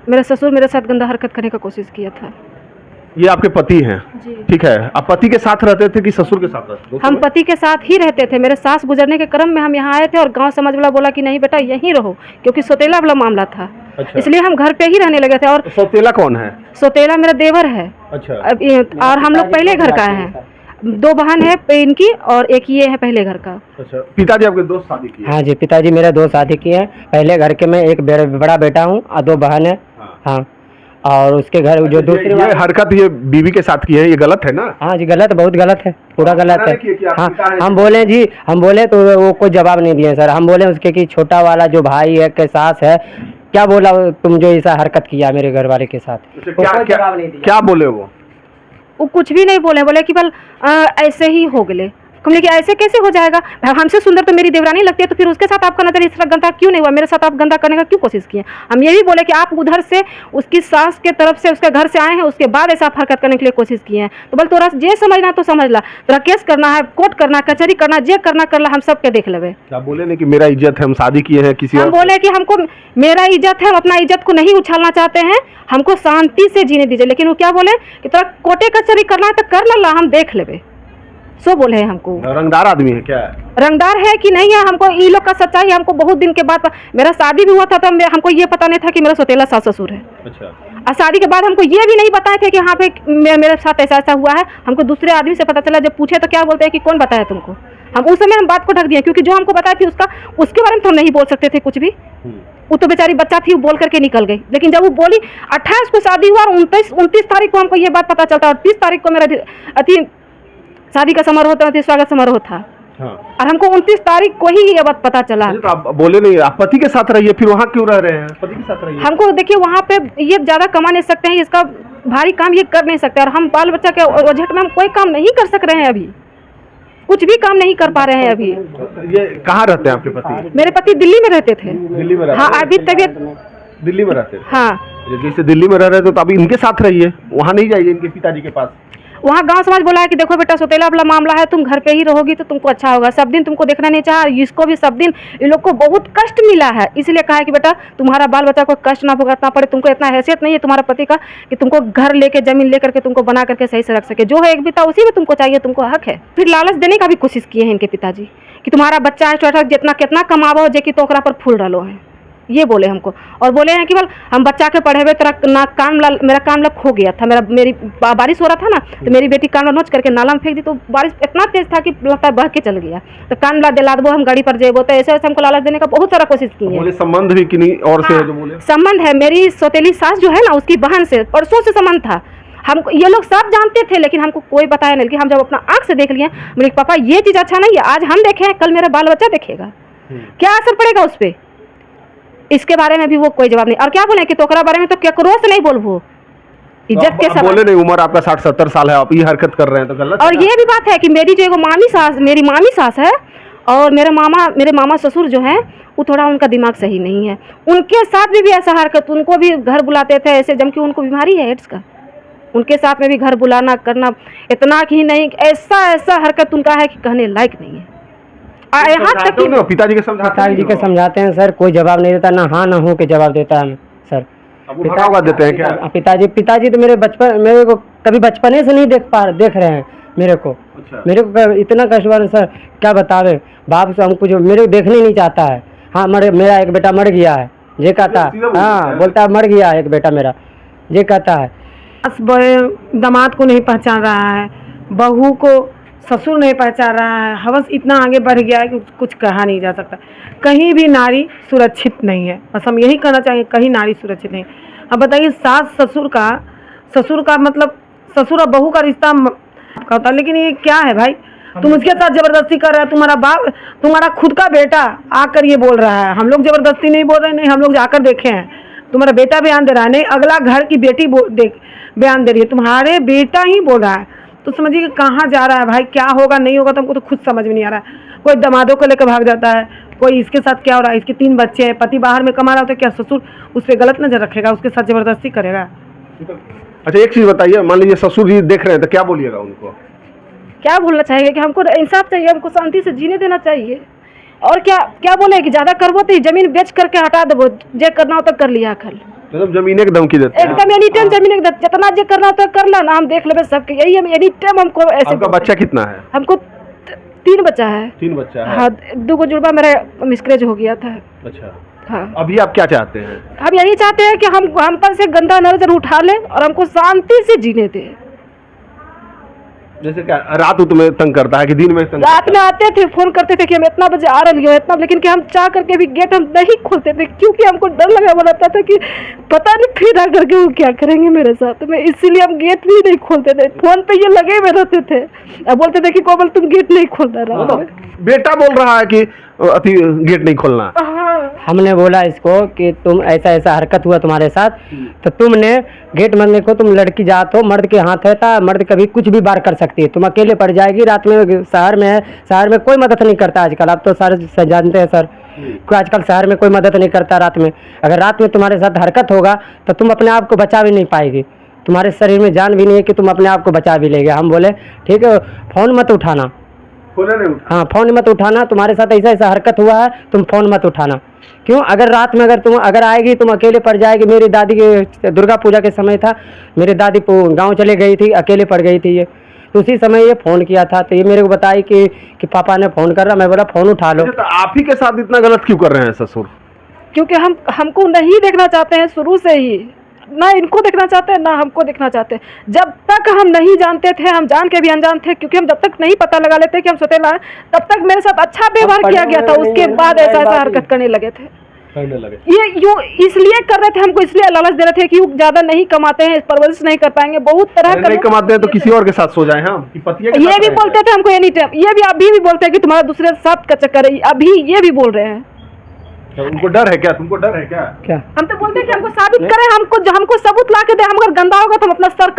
मेरा ससुर मेरे साथ गंदा हरकत करने का कोशिश किया था। ये आपके पति हैं? ठीक है। आप पति के साथ रहते थे कि ससुर के साथ रहते थे? हम पति के साथ ही रहते थे। मेरे सास गुजरने के क्रम में हम यहाँ आए थे और गांव समाज वाला बोला कि नहीं बेटा यहीं रहो, क्योंकि सौतेला वाला मामला था। अच्छा। इसलिए हम घर पे ही रहने लगे थे। और सौतेला कौन है? सौतेला मेरा देवर है। अच्छा। और हम लोग पहले घर का हैं। 2 बहन है इनकी और एक ये है पहले घर का। अच्छा। पिताजी आपके 2 शादी किए? हाँ जी, पिताजी मेरे 2 शादी किए हैं। पहले घर के मैं एक बड़ा बेटा हूँ और 2 बहन है। हाँ। और उसके घर जो दूसरी ये हरकत ये बीवी के साथ की है, ये गलत है ना? हाँ जी गलत, बहुत गलत है, पूरा गलत है। हाँ, हम बोले जी, हम बोले तो वो कोई जवाब नहीं दिए सर। हम बोले उसके कि छोटा वाला जो भाई है के सास है, क्या बोला तुम जो ऐसा हरकत किया मेरे घर वाले के साथ? क्या बोले वो कुछ भी नहीं बोले। बोले कि बल ऐसे ही हो गए। हमने कि ऐसे कैसे हो जाएगा, हमसे सुंदर तो मेरी देवरानी लगती है, तो फिर उसके साथ आपका नजर इस तरह गंदा क्यों नहीं हुआ, मेरे साथ आप गंदा करने का क्यों कोशिश किए? हम ये भी बोले कि आप उधर से उसकी सास के तरफ से उसके घर से आए हैं, उसके बाद ऐसा आप हरकत करने के लिए कोशिश किए हैं। तो बोल तोरा जे समझना तो समझ ला, तोरा केस करना है, कोर्ट करना, कचहरी करना, जे करना कर ला, हम सबके देख लेवे। क्या बोले नहीं कि मेरा इज्जत है, हम शादी किए हैं किसी हम बोले कि हमको मेरा इज्जत है, हम अपना इज्जत को नहीं उछालना चाहते हैं, हमको शांति से जीने दीजिए। लेकिन वो क्या बोले कि तोरा कोर्टे कचहरी करना है तो कर ला, हम देख लेवे। सो बोले हैं हमको। रंगदार आदमी है क्या? रंगदार है कि नहीं है, हमको ये लोग का सच्चाई हमको बहुत दिन के बाद। मेरा शादी भी हुआ था तो हमको ये पता नहीं था कि मेरा सौतेला सास ससुर है। अच्छा। और शादी के बाद हमको ये भी नहीं बताए थे कि यहाँ पे मेरे साथ ऐसा ऐसा हुआ है। हमको दूसरे आदमी से पता चला। जब पूछे तो क्या बोलते हैं कि कौन बताया तुमको? हम उस समय हम बात को ढक दिए, क्योंकि जो हमको बताया थी उसके बारे में तो हम नहीं बोल सकते थे कुछ भी। वो तो बेचारी बच्चा थी, वो बोल करके निकल गई। लेकिन जब वो बोली 28 को शादी हुआ और 29 तारीख को हमको ये बात पता चलता, और 30 तारीख को मेरा अति शादी का समारोह था, स्वागत समारोह था। हाँ। और हमको 29 तारीख को ही ये बात पता चला। तो आप बोले नहीं आप पति के साथ रहिए, फिर वहाँ क्यों रह रहे हैं? पति के साथ रहिए। हमको देखिए वहाँ पे ये ज्यादा कमा नहीं सकते हैं, इसका भारी काम ये कर नहीं सकते, और हम बाल बच्चा के ओझट में हम कोई काम नहीं कर सक रहे हैं। अभी कुछ भी काम नहीं कर पा रहे हैं। अभी ये कहाँ रहते हैं आपके पति? मेरे पति दिल्ली में रहते थे। दिल्ली में? हाँ, अभी तबियत दिल्ली में रहते थे। हाँ। जैसे दिल्ली में रह रहे थे तो अभी इनके साथ रहिए, वहाँ नहीं जाइए इनके पिताजी के पास। वहाँ गांव समाज बोला है कि देखो बेटा सौतेला वाला मामला है, तुम घर पे ही रहोगी तो तुमको अच्छा होगा। सब दिन तुमको देखना नहीं चाहा, इसको भी सब दिन इन लोग को बहुत कष्ट मिला है। इसलिए कहा है कि बेटा तुम्हारा बाल बच्चा को कष्ट ना भुगतना पड़े, तुमको इतना हैसियत नहीं है तुम्हारा पति का कि तुमको घर लेके जमीन लेकर के तुमको बना करके सही से रख सके। जो है एक बिता उसी में तुमको चाहिए, तुमको हक है। फिर लालच देने का भी कोशिश किए हैं इनके पिताजी कि तुम्हारा बच्चा है छोटा, जितना कितना कमावो जे कि तो ओकरा पर फूल डालो है, ये बोले हमको। और बोले हैं कि बल हम बच्चा के पढ़े हुए तेरा मेरा काम लग खो गया था। मेरी बारिश हो रहा था ना, तो मेरी बेटी कान नोच करके नाला में फेंक दी, तो बारिश इतना तेज था कि लगता है बह के चल गया। तो कान दिला दो, हम गाड़ी पर जेबो। तो ऐसे ऐसे हमको लालच देने का बहुत सारा कोशिश की है। संबंध भी किन्हीं और से है जो बोले? संबंध है, मेरी सौतेली सास जो है ना उसकी बहन से परसों से संबंध था। हमको ये लोग सब जानते थे, लेकिन हमको कोई बताया नहीं। कि हम जब अपना आंख से देख लिए, बोले पापा ये चीज अच्छा नहीं है, आज हम देखे कल मेरा बाल बच्चा देखेगा, क्या असर पड़ेगा उस पर? इसके बारे में भी वो कोई जवाब नहीं। और क्या बोले कि तोकरा बारे में तो केकरो से नहीं बोलबो, इज्जत के साथ बोले नहीं। उम्र आपका 60-70 साल है, आप ये हरकत कर रहे हैं तो गलत। और ये भी बात है कि मेरी जो मेरी मामी सास है और मेरे मामा ससुर जो है वो थोड़ा उनका दिमाग सही नहीं है। उनके साथ भी ऐसा हरकत, उनको भी घर बुलाते थे ऐसे, जबकि उनको बीमारी है एड्स का। उनके साथ में भी घर बुलाना करना, इतना ही नहीं ऐसा हरकत उनका है कि कहने लायक नहीं है। यहाँ तक कि पिताजी के समझाते हैं सर, कोई जवाब नहीं देता, ना हाँ ना हो के जवाब देता है सर। पिताजी देते हैं क्या? पिताजी तो मेरे को कभी बचपने से नहीं देख रहे हैं मेरे को। अच्छा। मेरे को इतना कष्ट सर क्या बतावे। बाप से हमको जो मेरे को देखने नहीं चाहता है। हाँ मेरा एक बेटा मर गया है, ये कहता है। हाँ बोलता है मर गया है एक बेटा मेरा, ये कहता है। दामाद को नहीं पहचान रहा है, बहू को ससुर नहीं पहचान रहा है। हवस इतना आगे बढ़ गया है कि कुछ कहा नहीं जा सकता। कहीं भी नारी सुरक्षित नहीं है, बस हम यही कहना चाहिए, कहीं नारी सुरक्षित नहीं। अब बताइए सास ससुर का मतलब ससुर और बहू का रिश्ता होता, लेकिन ये क्या है भाई? तुम उसके साथ जबरदस्ती कर रहा है। तुम्हारा बाप, तुम्हारा खुद का बेटा आकर ये बोल रहा है। हम लोग जबरदस्ती नहीं बोल रहे, नहीं, हम लोग जाकर देखे हैं। तुम्हारा बेटा बयान दे रहा है, नहीं अगला घर की बेटी बयान दे रही है, तुम्हारे बेटा ही बोल रहा है। तो समझिए कि कहाँ जा रहा है भाई, क्या होगा नहीं होगा तो हमको तो खुद समझ में नहीं आ रहा है। कोई दमादों को लेकर भाग जाता है, कोई इसके साथ क्या हो रहा है, इसके 3 बच्चे हैं, पति बाहर में कमा रहा होता है, क्या ससुर उस पर गलत नजर रखेगा, उसके साथ जबरदस्ती करेगा? अच्छा एक चीज बताइए, मान लीजिए ससुर जी देख रहे हैं तो क्या बोलिएगा उनको? क्या बोलना चाहिए कि हमको इंसाफ चाहिए, हमको शांति से जीने देना चाहिए। और क्या बोले कि ज्यादा करबो तो जमीन बेच करके हटा देबो, जे करना हो तो कर लिया कल। मतलब जमीने के धमकी देते हैं। एकदम एनी टाइम जमीन एकदम जितना जो करना होता है कर ला ना, हम देख लेंगे सबके, यही हम एनी टाइम हमको ऐसे। आपका बच्चा कितना है? हमको 3 बच्चा है। 3 बच्चा है। हाँ, 2 को जुड़वा मेरा मिसकैरेज हो गया था। अच्छा, हाँ, अभी आप क्या चाहते हैं? हम यही चाहते हैं कि हम पर से गंदा नजर उठा ले और हमको शांति से जीने दे। जैसे क्या रात को तुम्हें तंग करता है कि दिन में तंग? रात में आते थे, फोन करते थे कि हम इतना बजे आ रहे हैं इतना, लेकिन कि हम चाह करके भी गेट हम नहीं खोलते थे क्योंकि हमको डर लगा हुआ रहता था कि पता नहीं फिर आ करके वो क्या करेंगे मेरे साथ में, इसीलिए हम गेट भी नहीं खोलते थे। फोन पे ये लगे हुए रहते थे, अब बोलते थे कि कोमल तुम गेट नहीं खोलना रहा। बेटा बोल रहा है कि अति गेट नहीं खोलना। हमने बोला इसको कि तुम ऐसा ऐसा हरकत हुआ तुम्हारे साथ, तो तुमने गेट बंद देखो, तुम लड़की जात हो, मर्द के हाथ है, था मर्द कभी कुछ भी बार कर सकती है, तुम अकेले पड़ जाएगी। रात में शहर में है, शहर में कोई मदद नहीं करता आजकल, आप तो सर जानते हैं सर, आजकल शहर में कोई मदद नहीं करता रात में। अगर रात में तुम्हारे साथ हरकत होगा तो तुम अपने आप को बचा भी नहीं पाएगी, तुम्हारे शरीर में जान भी नहीं है कि तुम अपने आप को बचा भी लेंगे। हम बोले ठीक है, फोन मत उठाना, हाँ फोन मत उठाना, तुम्हारे साथ ऐसा ऐसा हरकत हुआ है, तुम फोन मत उठाना। क्यों? अगर रात में अगर आएगी तुम अकेले पड़ जाएगी। मेरी दादी के दुर्गा पूजा के समय था, मेरी दादी गांव चले गई थी, अकेले पड़ गई थी ये, तो उसी समय ये फ़ोन किया था, तो ये मेरे को बताई कि पापा ने फ़ोन कर रहा। मैं बोला फ़ोन उठा लो। तो आप ही के साथ इतना गलत क्यों कर रहे हैं ससुर? क्योंकि हमको नहीं देखना चाहते हैं शुरू से ही, ना इनको देखना चाहते हैं ना हमको देखना चाहते हैं। जब तक हम नहीं जानते थे, हम जान के भी अनजान थे, क्योंकि हम जब तक नहीं पता लगा लेते कि हम सौतेला हैं, तब तक मेरे साथ अच्छा व्यवहार किया गया था, उसके बाद ऐसा ऐसा हरकत करने लगे थे। ये यूँ इसलिए कर रहे थे, हमको इसलिए लालच दे रहे थे कि वो ज्यादा नहीं कमाते हैं, परवरिश नहीं कर पाएंगे, बहुत तरह का नहीं कमाते हैं तो किसी और के साथ सो जाए हम, कि पति के ये साथ भी रहें। बोलते थे हमको एनी टाइम, ये भी अभी भी बोलते हैं कि तुम्हारा दूसरे के साथ का चक्कर है, अभी ये भी बोल रहे हैं। तो उनको डर है क्या? तुमको डर है क्या? क्या हम तो बोलते हैं कि हमको साबित करें, हमको सबूत ला के दे, हम अगर गंदा होगा तो हम अपना सर